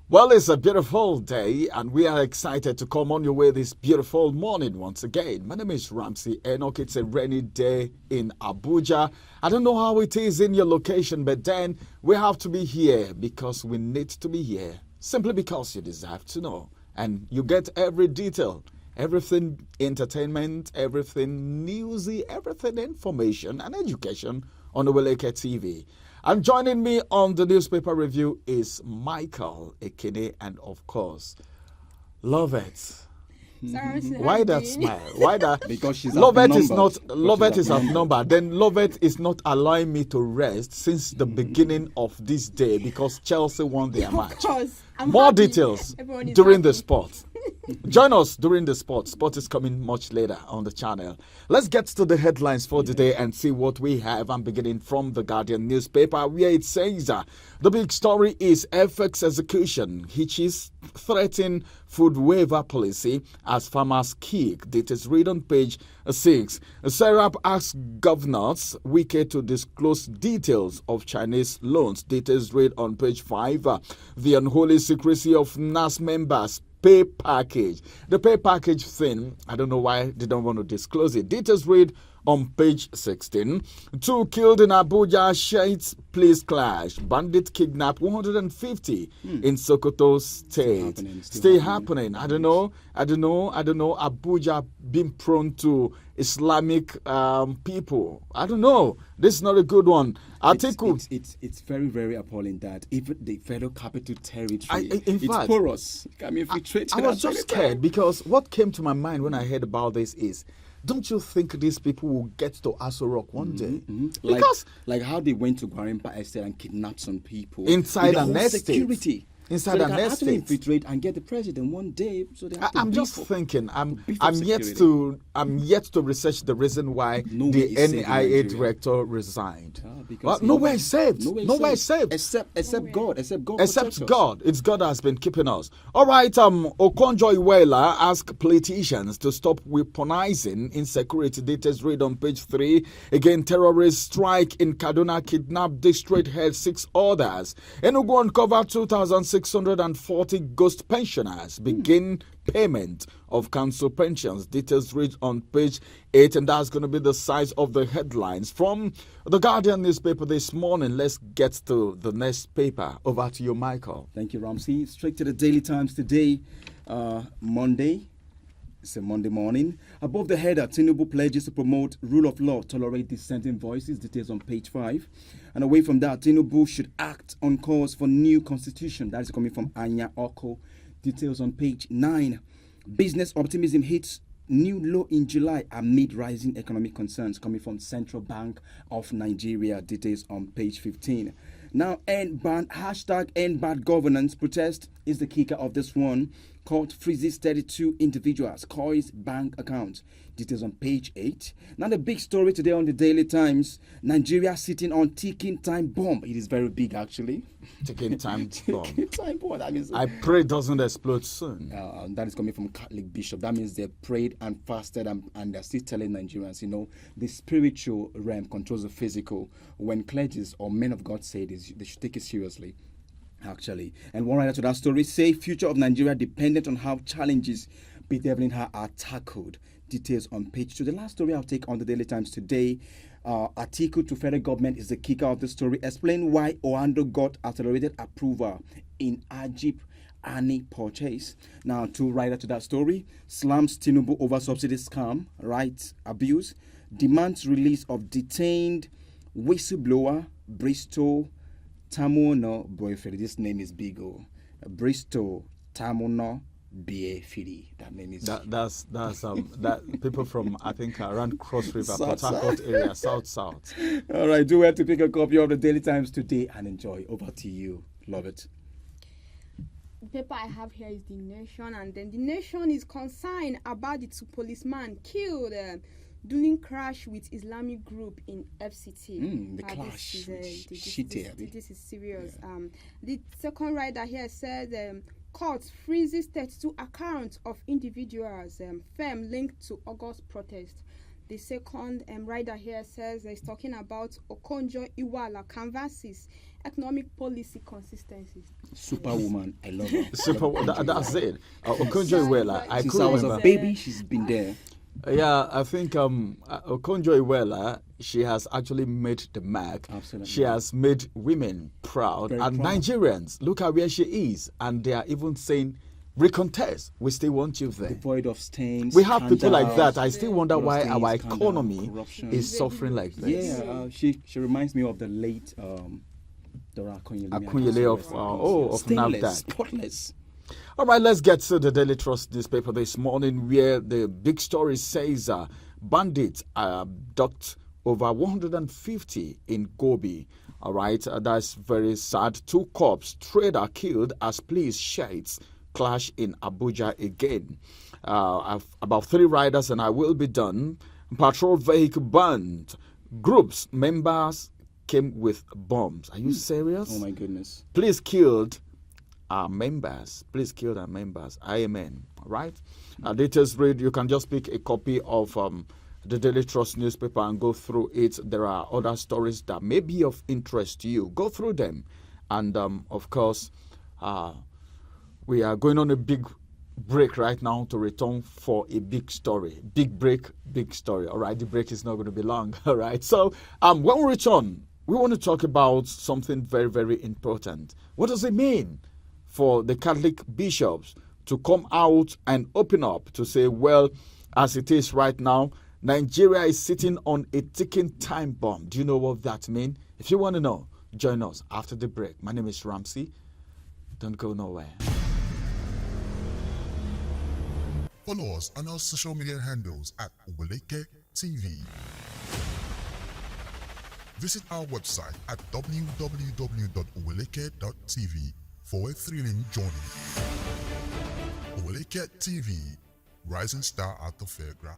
Well, it's a beautiful day, and we are excited to come on your way this beautiful morning once again. My name is Ramsey Enoch. It's a rainy day in Abuja. I don't know how it is in your location, but then we have to be here because we need to be here. Simply because you deserve to know. And you get every detail, everything entertainment, everything newsy, everything information and education on Oweleke TV. And joining me on the newspaper review is Michael Ekene, and of course, Love It. Why that smile? Why that? Because she's Love It is outnumbered. not. Love It is outnumbered. Then Love It is not allowing me to rest since the beginning of this day because Chelsea won their match. Of course. More happy. details Everyone is during the happy. sport. Join us during the sport. Sport is coming much later on the channel. Let's get to the headlines for today and see what we have. I'm beginning from the Guardian newspaper where it says the big story is FX execution. Hitches threaten food waiver policy as farmers kick. It is read on page 6. Serap asks governors Wike to disclose details of Chinese loans. Details read on page 5. The unholy secrecy of NAS members pay package. The pay package thing, I don't know why they don't want to disclose it. Details read on page 16. 2 killed in Abuja Shades police clash. Bandit kidnap 150 in Sokoto State. Still happening. I don't know. Abuja being prone to Islamic people. I don't know. This is not a good one. It's very, very appalling that even the federal capital territory, in it's fact, porous. It can be infiltrated. I was just scared because what came to my mind when I heard about this is, don't you think these people will get to Aso Rock one day? Because like how they went to Gwarimpa Estate and kidnapped some people inside with an the whole estate. security. Inside so an they can actually estate. infiltrate and get the president one day. So they have to I'm just beef up- thinking. I'm beef up yet security. to research the reason why No way the is safe in NIA Nigeria. director resigned. Because Well, nowhere is saved. Nowhere is saved. Except God. Except God. Except protects us. God. It's God that has been keeping us. All right, Okonjo-Iweala asked politicians to stop weaponizing insecurity. Details read on page 3. Again, terrorist strike in Kaduna kidnapped district head 6 others. Enugu uncover 2,640 ghost pensioners begin payment of council pensions. Details read on page 8, and that's going to be the size of the headlines from the Guardian newspaper this morning. Let's get to the next paper. Over to you, Michael. Thank you, Ramsey. Straight to the Daily Times today, Monday. It's a Monday morning. Above the header, Tinubu pledges to promote rule of law, tolerate dissenting voices. Details on page 5. And away from that, Tinubu should act on calls for new constitution. That is coming from Anya Oko. Details on page 9. Business optimism hits new low in July amid rising economic concerns, coming from Central Bank of Nigeria. Details on page 15. Now, end bad governance protest is the kicker of this one. Court freezes 32 individuals, Koi's bank accounts. Details on page 8. Now, the big story today on the Daily Times: Nigeria sitting on ticking time bomb. It is very big, actually. Ticking time bomb. Ticking time bomb. That means I pray it doesn't explode soon. that is coming from Catholic bishop. That means they prayed and fasted and they're still telling Nigerians, the spiritual realm controls the physical. When clergies or men of God say this, they should take it seriously, actually. And one writer to that story say future of Nigeria dependent on how challenges bedeviling her are tackled. Details on page 2. The last story I'll take on the Daily Times today. Article to federal government is the kicker of the story. Explain why Oando got accelerated approval in Ajip Ani purchase. Now, two writer to that story: slams Tinubu over subsidy scam, rights abuse, demands release of detained whistleblower Bristol Tamuno boyfriend. This name is big. Bristol Tamuno Biefiri. That name is That's that people from, I think, around Cross River, Port South. Harcourt area, south. All right, do well to pick a copy of the Daily Times today and enjoy. Over to you. Love it. The paper I have here is The Nation, and then The Nation is concerned about the 2 policemen killed during crash with Islamic group in FCT. The clash. This is serious. Yeah. The second writer here said court freezes 32 accounts of individuals firm linked to August protest. The second rider here says he's talking about Okonjo-Iweala canvasses economic policy consistencies. Superwoman, I love her. That's it. Okonjo-Iweala. Since I was a baby, she's been there. Yeah, I think Okonjo-Iweala, she has actually made the mark. Absolutely. She has made women proud. Very and proud. Nigerians, look at where she is. And they are even saying, recontest, we still want you there. Devoid of stains. We have people like scandals. that. I still wonder why Stains, our scandal, economy corruption. is suffering like this. Yeah, she reminds me of the late Dora Akunyele of Stainless, NAFDAC. spotless. All right, let's get to the Daily Trust newspaper this morning, where the big story says bandits abduct over 150 in Gobi. All right, that's very sad. 2 cops trader killed as police shades clash in Abuja again. About 3 riders and I will be done. Patrol vehicle burned. Groups members came with bombs. Are you serious? Oh my goodness. Police killed our members. Please kill our members. Amen. All right. Details read. You can just pick a copy of the Daily Trust newspaper and go through it. There are other stories that may be of interest to you. Go through them. And of course, we are going on a big break right now to return for a big story. Big break, big story. All right. The break is not going to be long. All right. So when we return, we want to talk about something very, very important. What does it mean for the Catholic bishops to come out and open up to say, well, as it is right now, Nigeria is sitting on a ticking time bomb. Do you know what that means? If you want to know, join us after the break. My name is Ramsey. Don't go nowhere. Follow us on our social media handles at Oweleke TV. Visit our website at www.oweleke.tv for a thrilling journey. Oweleke TV, rising star at the fairground.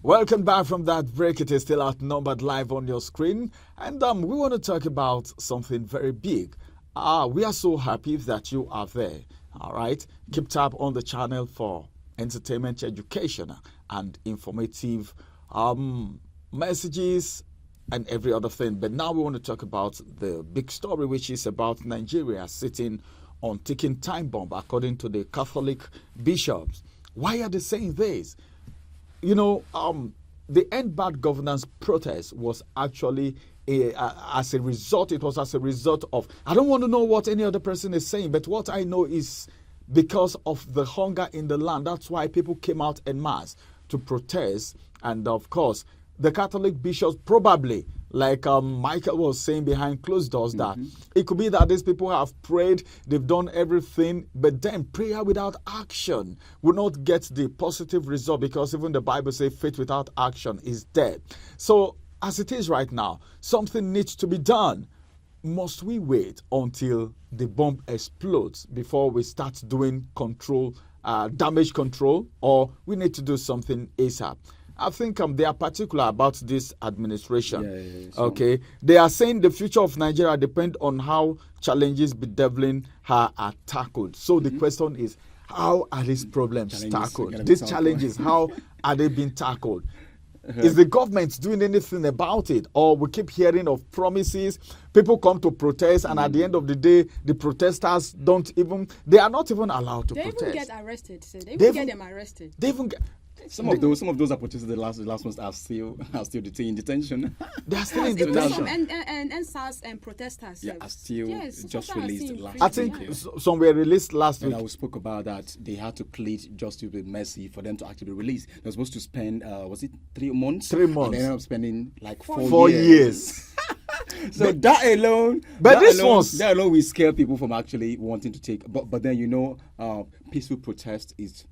Welcome back from that break. It is still outnumbered live on your screen. And we want to talk about something very big. We are so happy that you are there. All right. Keep tab on the channel for entertainment, education, and informative messages and every other thing. But now we want to talk about the big story, which is about Nigeria sitting on ticking time bomb, according to the Catholic bishops. Why are they saying this? You know, the End Bad Governance protest was actually as a result of, I don't want to know what any other person is saying, but what I know is because of the hunger in the land. That's why people came out en masse to protest. And of course, the Catholic bishops probably, like Michael was saying behind closed doors, that it could be that these people have prayed, they've done everything, but then prayer without action will not get the positive result, because even the Bible says faith without action is dead. So as it is right now, something needs to be done. Must we wait until the bomb explodes before we start doing damage control, or we need to do something ASAP? I think they are particular about this administration. Okay, they are saying the future of Nigeria depends on how challenges bedeviling her are tackled. So the question is, how are these problems tackled? These challenges, how are they being tackled? Is the government doing anything about it? Or we keep hearing of promises, people come to protest, and at the end of the day, the protesters they are not even allowed to protest. They even get arrested. So they even get them arrested. They even get... Some of those that protested the last ones are still detained in detention. They are still in Even detention. some and SARS and protesters. Are still just released last I week. think some were released last And week. I spoke about that. They had to plead justice with mercy for them to actually be released. They were supposed to spend, was it 3 months? 3 months. And they ended up spending like 4 years. So that alone, But that alone will scare people from actually wanting to take. But then peaceful protest is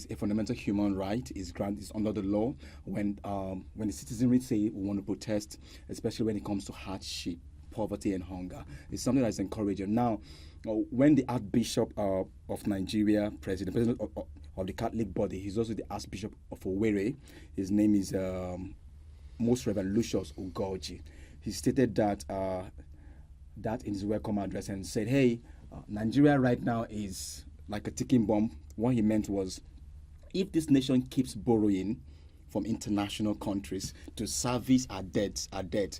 a fundamental human right. Is under the law. When the citizenry say we want to protest, especially when it comes to hardship, poverty, and hunger, it's something that's encouraging. Now, when the Archbishop of Nigeria, president of the Catholic body, he's also the Archbishop of Owerri. His name is Most Reverend Lucius Ugoji. He stated that in his welcome address and said, "Hey, Nigeria right now is like a ticking bomb. What he meant was, if this nation keeps borrowing from international countries to service our debt,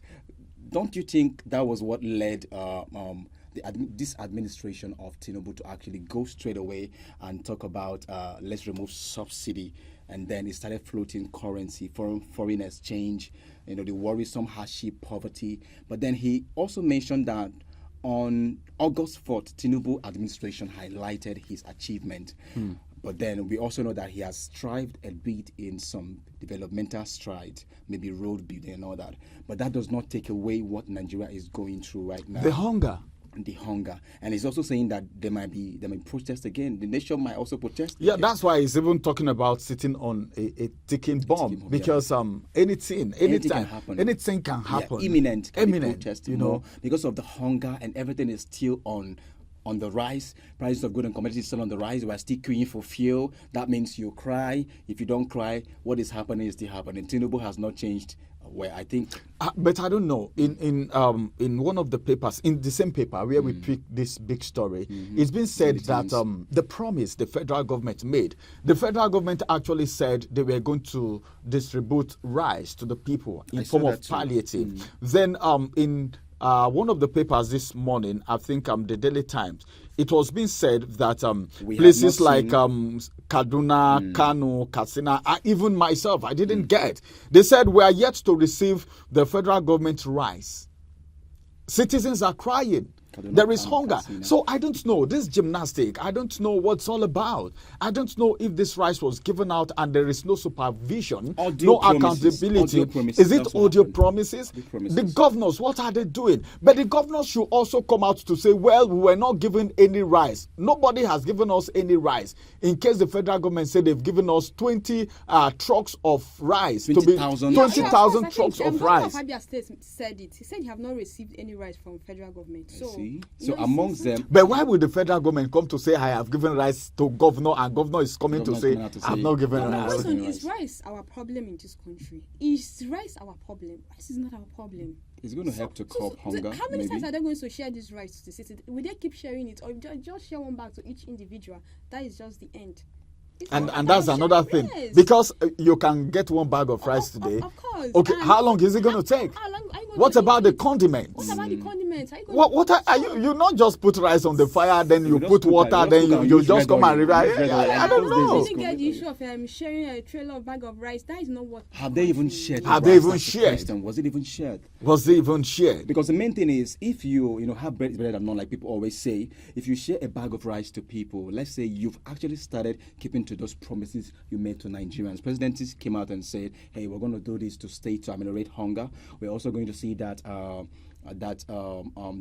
don't you think that was what led this administration of Tinubu to actually go straight away and talk about let's remove subsidy, and then it started floating currency, foreign exchange, the worrisome hardship, poverty. But then he also mentioned that on August 4th, Tinubu administration highlighted his achievement. But then we also know that he has strived a bit in some developmental strides, maybe road building and all that. But that does not take away what Nigeria is going through right now. The hunger. And he's also saying that there might be protests again. The nation might also protest. Yeah, again. that's why he's even talking about sitting on a ticking bomb, because anything can happen. Yeah, imminent protest, because of the hunger, and everything is still on the rise. Prices of goods and commodities still on the rise. We're still queuing for fuel. That means you cry. If you don't cry, what is happening is still happening. Tinubu has not changed. Where I think, but I don't know. In one of the papers, in the same paper where we picked this big story, it's been said that the promise the federal government made, the federal government actually said they were going to distribute rice to the people in form of palliative. Then in one of the papers this morning, I think the Daily Times, it was being said that places like Kaduna, Kano, Katsina, even myself, I didn't get. They said we are yet to receive the federal government rice. Citizens are crying. There is hunger. So I don't know. This gymnastic, I don't know what's all about. I don't know if this rice was given out and there is no supervision, no accountability. Is it audio promises? The governors, what are they doing? But the governors should also come out to say, well, we were not given any rice. Nobody has given us any rice. In case the federal government said they've given us 20 trucks of rice. 20,000 trucks of rice. Fabia State said it. He said he have not received any rice from federal government. So amongst them, but why would the federal government come to say I have given rice to governor, and governor is coming to say I've not given rice? Listen, is rice our problem in this country? Is rice our problem? Rice is not our problem. It's going to help to curb hunger. How many times are they going to share this rice to the city? Will they keep sharing it, or just share one bag to each individual? That is just the end. And that's another thing, because you can get one bag of rice today. Of course. Okay, how long is it going to take? What about the condiments? What about the condiments? What are you? You not just put rice on the fire, then you put water, then you just come and revive. I don't know. You get the issue of sharing a trailer of bag of rice. That is not what. Have they even shared? Have they even shared? Was it even shared? Was it even shared? Because the main thing is, if you have bread is better than none, like people always say, if you share a bag of rice to people, let's say you've actually started keeping to those promises you made to Nigerians. Presidents came out and said, hey, we're going to do this to ameliorate hunger. We're also going to see that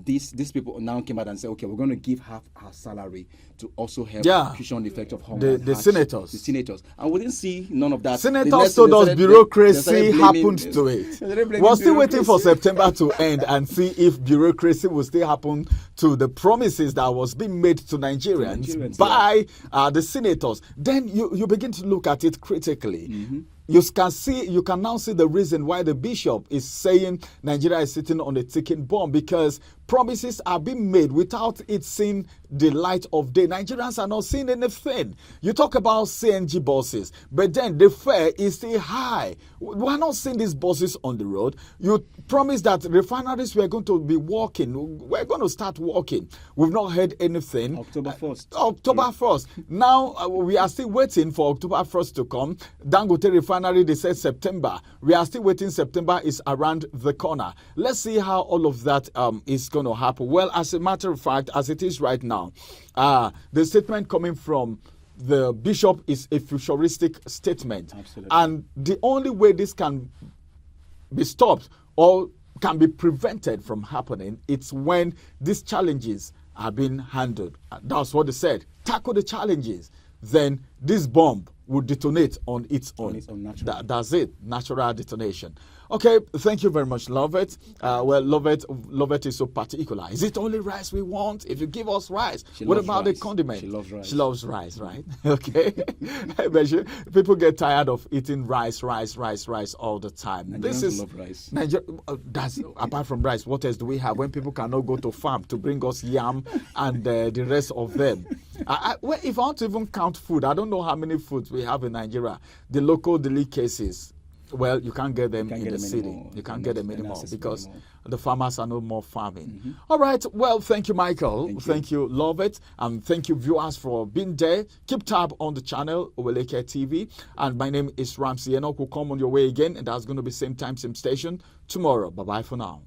these people now came out and said, okay, we're going to give half our salary to also help cushion the effect of hunger. The senators. The senators. And we didn't see none of that. Senators told us bureaucracy happened to it. We're still waiting for September to end and see if bureaucracy will still happen to the promises that was being made to Nigerians by the senators. Then you begin to look at it critically. You can now see the reason why the bishop is saying Nigeria is sitting on a ticking bomb, because promises are being made without it seeing the light of day. Nigerians are not seeing anything. You talk about CNG buses, but then the fare is still high. We're not seeing these buses on the road. You promised that refineries were going to be working. We're going to start working. We've not heard anything. October 1st. October 1st. Now, we are still waiting for October 1st to come. Dangote refinery, they said September. We are still waiting. September is around the corner. Let's see how all of that is going to happen. Well, as a matter of fact, as it is right now, the statement coming from the bishop is a futuristic statement. Absolutely. And the only way this can be stopped or can be prevented from happening, it's when these challenges are being handled. That's what they said. Tackle the challenges. Then this bomb will detonate on its own. Natural. That's it. Natural detonation. Okay, thank you very much, Love It. Well, Love It is so particular. Is it only rice we want? If you give us rice, what about the condiment? She loves rice. She loves rice, right? Okay. But people get tired of eating rice all the time. Nigerians love rice. That's apart from rice. What else do we have when people cannot go to farm to bring us yam and the rest of them? Well, if I want to even count food, I don't know how many foods we have in Nigeria. The local delicacies. Well, you can't get them in the city. Anymore. You can't get them anymore because anymore. the farmers are no more farming. All right. Well, thank you, Michael. Thank you. Love it. And thank you, viewers, for being there. Keep tab on the channel, Oweleke TV. And my name is Ramsey Enoch. Will come on your way again. And that's going to be same time, same station tomorrow. Bye-bye for now.